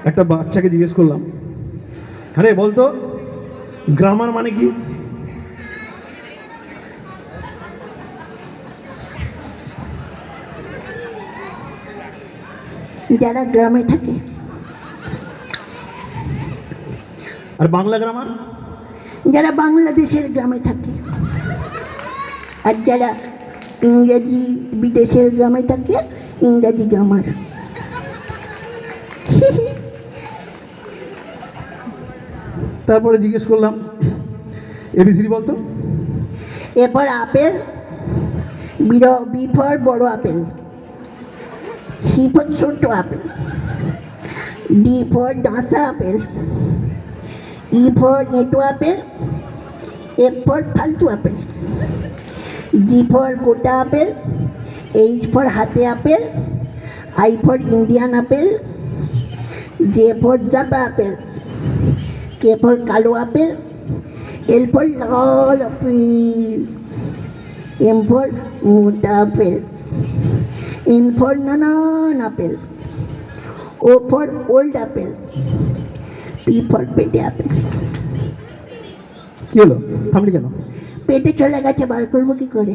একটা বাচ্চাকে জিজ্ঞেস করলাম, আরে বলতো গ্রামার মানে কি? যারা গ্রামে থাকে। আর বাংলা গ্রামার? যারা বাংলাদেশের গ্রামে থাকে। আর যারা ইংরেজি বিদেশের গ্রামে থাকে, ইংরাজি গ্রামার। তারপরে জিজ্ঞেস করলাম, এবিসিডি বলতো। এরপর আপেল, বি ফর বড় আপেল, সি ফর ছোট আপেল, ডি ফর ডাঁসা আপেল, ই ফর এঁটো আপেল, এফ ফর ফালতু আপেল, জি ফর গোটা আপেল, এইচ ফর হাতে apple, I for Indian apple, J for জাতা আপেল, কে ফর কালো apple, L for লাল apple, M for মোটা apple, N for নানান apple, O for old apple, P for পেটে apple. কি হলো, থামলি কেন? পেটে চলে গেছে, বার করবো কি করে?